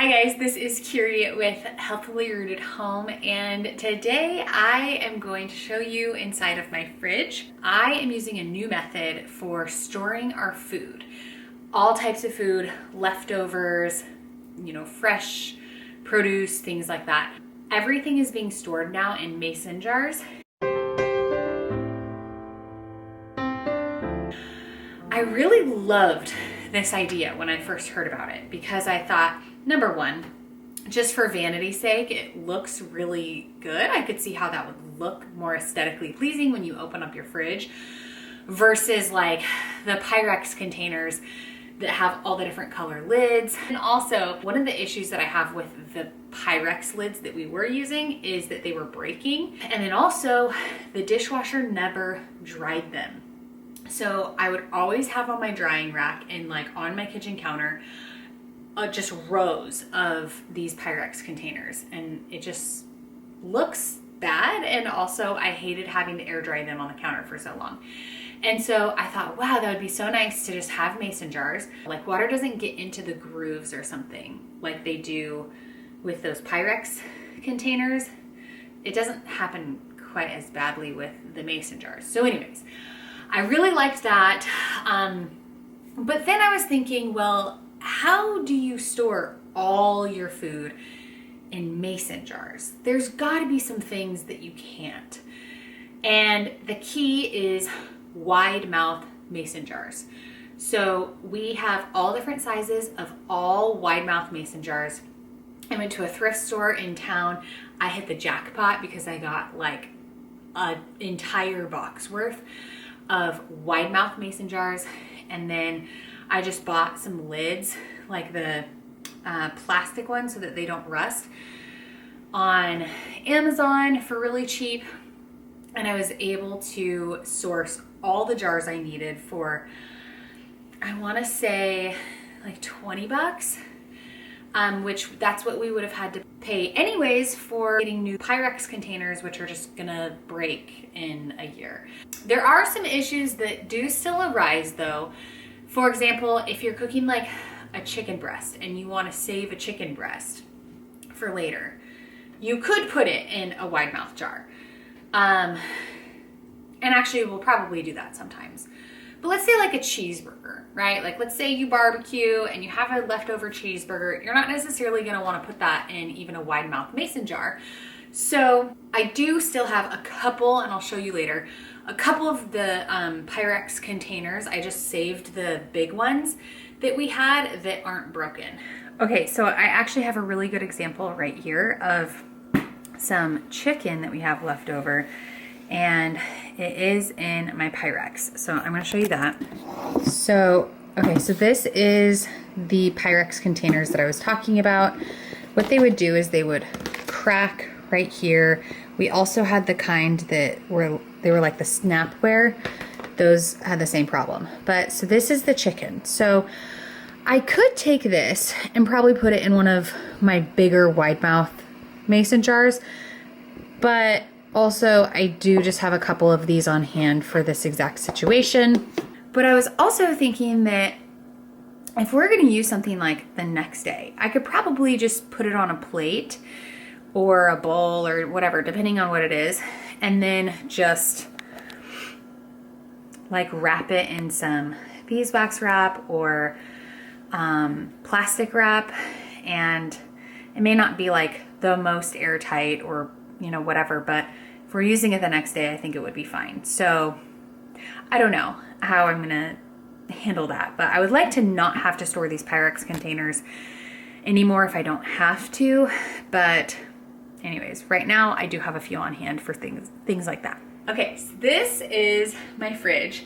Hi guys, this is Curie with Healthily Rooted Home, and today I am going to show you inside of my fridge. I am using a new method for storing our food. All types of food, leftovers, fresh produce, things like that. Everything is being stored now in mason jars. I really loved this idea when I first heard about it because I thought, number one, just for vanity's sake, it looks really good. I could see how that would look more aesthetically pleasing when you open up your fridge versus like the Pyrex containers that have all the different color lids. And also, one of the issues that I have with the Pyrex lids that we were using is that they were breaking. And then also, the dishwasher never dried them. So I would always have on my drying rack and like on my kitchen counter, just rows of these Pyrex containers, and it just looks bad. And also I hated having to air dry them on the counter for so long. And so I thought, wow, that would be so nice to just have mason jars. Like water doesn't get into the grooves or something like they do with those Pyrex containers. It doesn't happen quite as badly with the mason jars. So anyways, I really liked that. But then I was thinking, well, how do you store all your food in mason jars? There's got to be some things that you can't. And the key is wide mouth mason jars. So we have all different sizes of all wide mouth mason jars. I went to a thrift store in town. I hit the jackpot because I got like an entire box worth of wide mouth mason jars. And then I just bought some lids, like the plastic ones so that they don't rust, on Amazon for really cheap. And I was able to source all the jars I needed for, I want to say like 20 bucks, which that's what we would have had to pay anyways for getting new Pyrex containers, which are just gonna break in a year. There are some issues that do still arise though. For example, if you're cooking like a chicken breast and you want to save a chicken breast for later, you could put it in a wide mouth jar. And actually we'll probably do that sometimes. But let's say like a cheeseburger, right? Like let's say you barbecue and you have a leftover cheeseburger. You're not necessarily going to want to put that in even a wide mouth mason jar. So I do still have a couple, and I'll show you later, a couple of the Pyrex containers. I just saved the big ones that we had that aren't broken. Okay, so I actually have a really good example right here of some chicken that we have left over, and it is in my Pyrex. So I'm going to show you that. So, okay, so this is the Pyrex containers that I was talking about. What they would do is they would crack right here. We also had the kind that they were like the snapware. Those had the same problem. But so this is the chicken. So I could take this and probably put it in one of my bigger wide mouth mason jars, but also I do just have a couple of these on hand for this exact situation. But I was also thinking that if we're going to use something like the next day, I could probably just put it on a plate or a bowl or whatever, depending on what it is, and then just like wrap it in some beeswax wrap or plastic wrap. And it may not be like the most airtight or whatever, but if we're using it the next day, I think it would be fine. So I don't know how I'm gonna handle that, but I would like to not have to store these Pyrex containers anymore if I don't have to. But anyways, right now I do have a few on hand for things like that. Okay, so this is my fridge.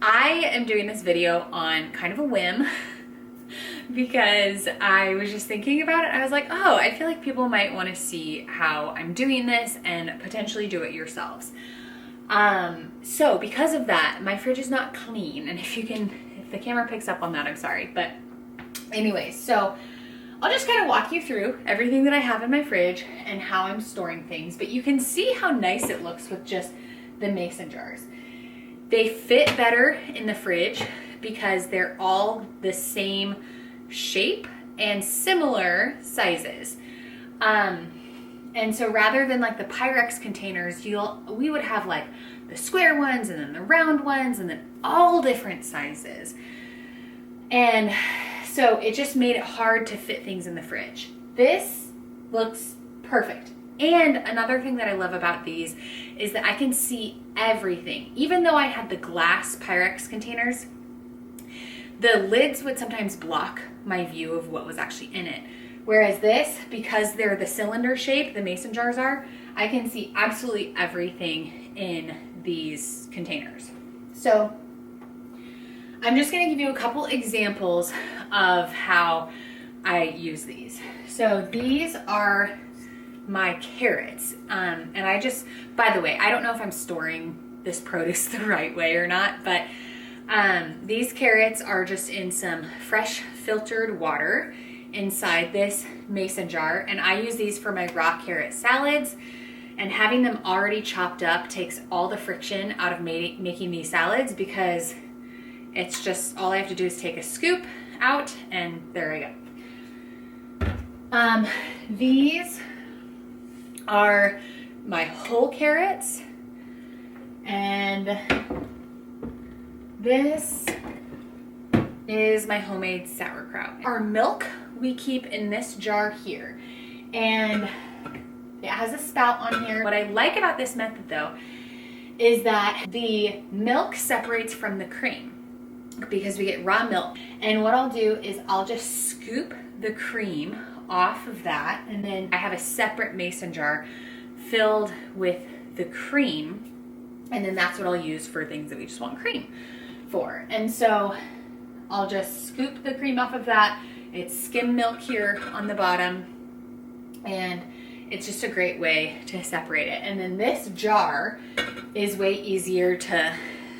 I am doing this video on kind of a whim because I was just thinking about it. I was like, oh, I feel like people might want to see how I'm doing this and potentially do it yourselves. So because of that, my fridge is not clean. And if the camera picks up on that, I'm sorry. But anyways, so I'll just kind of walk you through everything that I have in my fridge and how I'm storing things. But you can see how nice it looks with just the mason jars. They fit better in the fridge because they're all the same shape and similar sizes. And so rather than like the Pyrex containers, we would have like the square ones and then the round ones and then all different sizes. And so it just made it hard to fit things in the fridge. This looks perfect. And another thing that I love about these is that I can see everything. Even though I had the glass Pyrex containers, the lids would sometimes block my view of what was actually in it. Whereas this, because they're the cylinder shape, the mason jars are, I can see absolutely everything in these containers. So I'm just gonna give you a couple examples of how I use these. So these are my carrots. And I just, by the way, I don't know if I'm storing this produce the right way or not, but these carrots are just in some fresh filtered water inside this mason jar, and I use these for my raw carrot salads, and having them already chopped up takes all the friction out of making these salads, because it's just, all I have to do is take a scoop out and there I go. These are my whole carrots, and this is my homemade sauerkraut. Our milk we keep in this jar here, and it has a spout on here. What I like about this method though is that the milk separates from the cream, because we get raw milk. And what I'll do is I'll just scoop the cream off of that, and then I have a separate mason jar filled with the cream, and then that's what I'll use for things that we just want cream for. And so I'll just scoop the cream off of that. It's skim milk here on the bottom, and it's just a great way to separate it. And then this jar is way easier to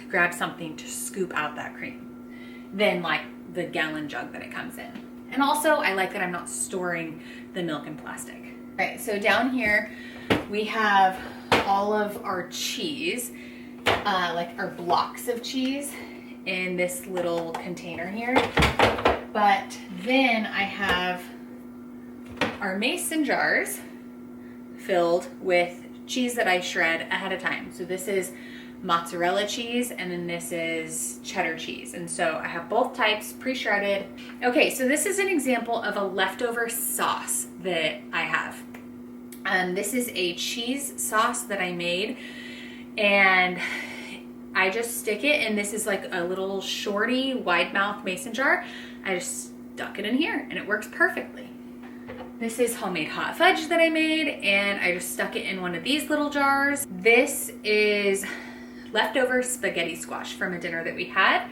grab something to scoop out that cream than like the gallon jug that it comes in. And also I like that I'm not storing the milk in plastic. All right, so down here we have all of our cheese, like our blocks of cheese in this little container here. But then I have our mason jars filled with cheese that I shred ahead of time. So this is mozzarella cheese, and then this is cheddar cheese. And so I have both types pre-shredded. Okay, so this is an example of a leftover sauce that I have. This is a cheese sauce that I made, and I just stick it, and this is like a little shorty wide mouth mason jar. I just stuck it in here and it works perfectly. This is homemade hot fudge that I made, and I just stuck it in one of these little jars. This is leftover spaghetti squash from a dinner that we had,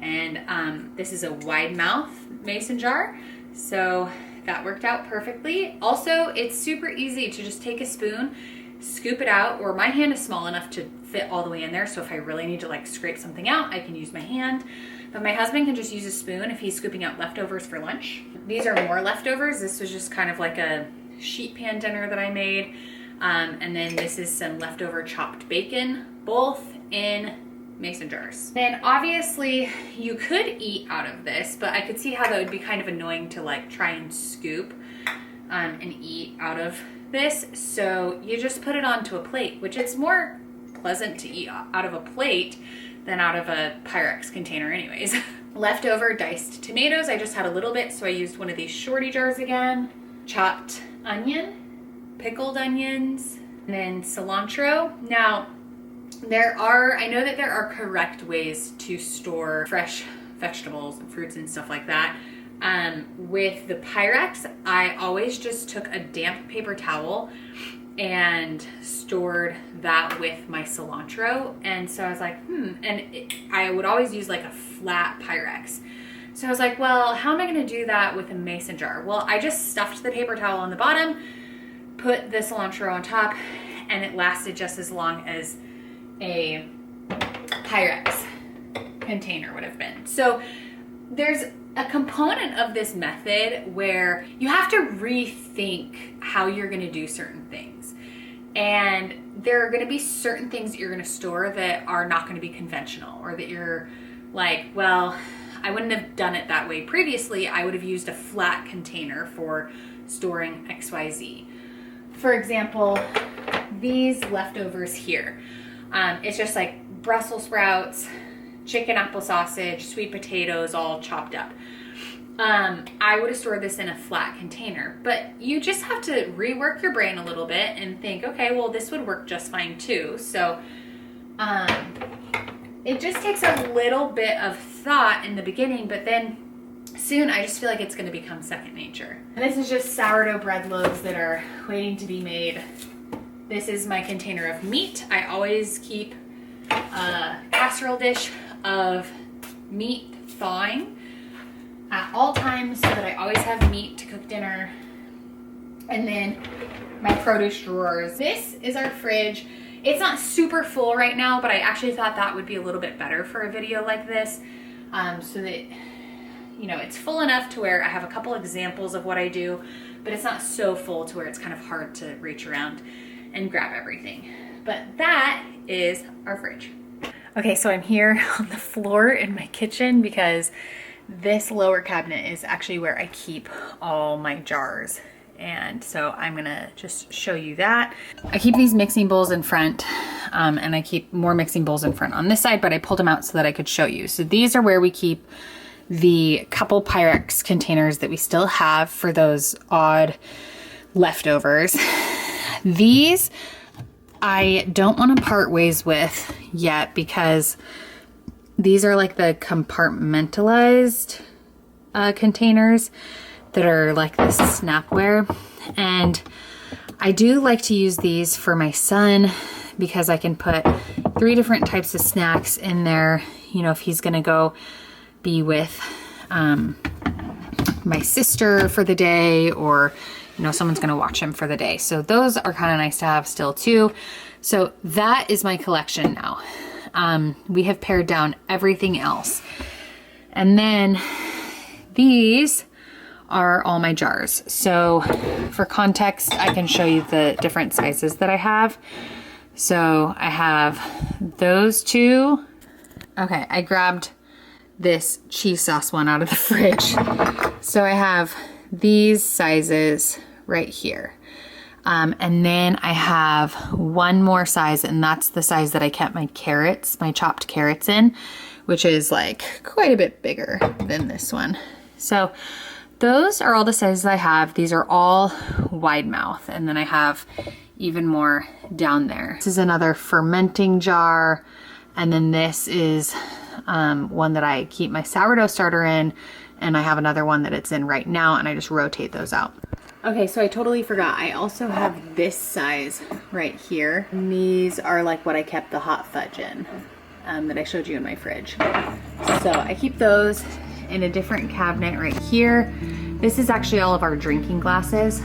and this is a wide mouth mason jar, so that worked out perfectly. Also, it's super easy to just take a spoon, scoop it out, or my hand is small enough to fit all the way in there, so if I really need to like scrape something out, I can use my hand. But my husband can just use a spoon if he's scooping out leftovers for lunch. These are more leftovers. This was just kind of like a sheet pan dinner that I made. And then this is some leftover chopped bacon, both in mason jars. Then obviously you could eat out of this, but I could see how that would be kind of annoying to like try and scoop and eat out of this. So you just put it onto a plate, which it's more pleasant to eat out of a plate than out of a Pyrex container anyways. Leftover diced tomatoes, I just had a little bit, so I used one of these shorty jars again. Chopped onion, pickled onions, and then cilantro. Now, I know that there are correct ways to store fresh vegetables and fruits and stuff like that. With the Pyrex, I always just took a damp paper towel and stored that with my cilantro. And so I was like, I would always use like a flat Pyrex. So I was like, well, how am I gonna do that with a mason jar? Well, I just stuffed the paper towel on the bottom, put the cilantro on top, and it lasted just as long as a Pyrex container would have been. So there's a component of this method where you have to rethink how you're going to do certain things. And there are going to be certain things that you're going to store that are not going to be conventional, or that you're like, well, I wouldn't have done it that way previously. I would have used a flat container for storing XYZ. For example, these leftovers here. It's just like Brussels sprouts, chicken apple sausage, sweet potatoes, all chopped up. I would have stored this in a flat container, but you just have to rework your brain a little bit and think, okay, well, this would work just fine too. So it just takes a little bit of thought in the beginning, but then soon I just feel like it's going to become second nature. And this is just sourdough bread loaves that are waiting to be made. This is my container of meat. I always keep a casserole dish of meat thawing at all times so that I always have meat to cook dinner. And then my produce drawers. This is our fridge. It's not super full right now, but I actually thought that would be a little bit better for a video like this, so that, you know, it's full enough to where I have a couple examples of what I do, but it's not so full to where it's kind of hard to reach around and grab everything. But that is our fridge. Okay, so I'm here on the floor in my kitchen because this lower cabinet is actually where I keep all my jars. And so I'm gonna just show you that. I keep these mixing bowls in front, and I keep more mixing bowls in front on this side, but I pulled them out so that I could show you. So these are where we keep the couple Pyrex containers that we still have for those odd leftovers. These I don't want to part ways with yet because these are like the compartmentalized containers that are like this snapware, and I do like to use these for my son because I can put 3 different types of snacks in there, you know, if he's gonna go be with my sister for the day, or you know, someone's gonna watch him for the day. So those are kind of nice to have still too. So that is my collection now. We have pared down everything else, and then these are all my jars. So for context, I can show you the different sizes that I have. So I have those 2. Okay, I grabbed this cheese sauce one out of the fridge. So I have these sizes right here. And then I have one more size, and that's the size that I kept my carrots, my chopped carrots in, which is like quite a bit bigger than this one. So those are all the sizes I have. These are all wide mouth, and then I have even more down there. This is another fermenting jar, and then this is one that I keep my sourdough starter in, and I have another one that it's in right now, and I just rotate those out. Okay, so I totally forgot. I also have this size right here. And these are like what I kept the hot fudge in that I showed you in my fridge. So I keep those in a different cabinet right here. This is actually all of our drinking glasses.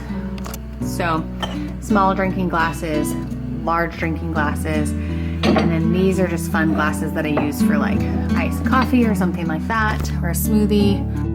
So small drinking glasses, large drinking glasses, and then these are just fun glasses that I use for like iced coffee or something like that, or a smoothie.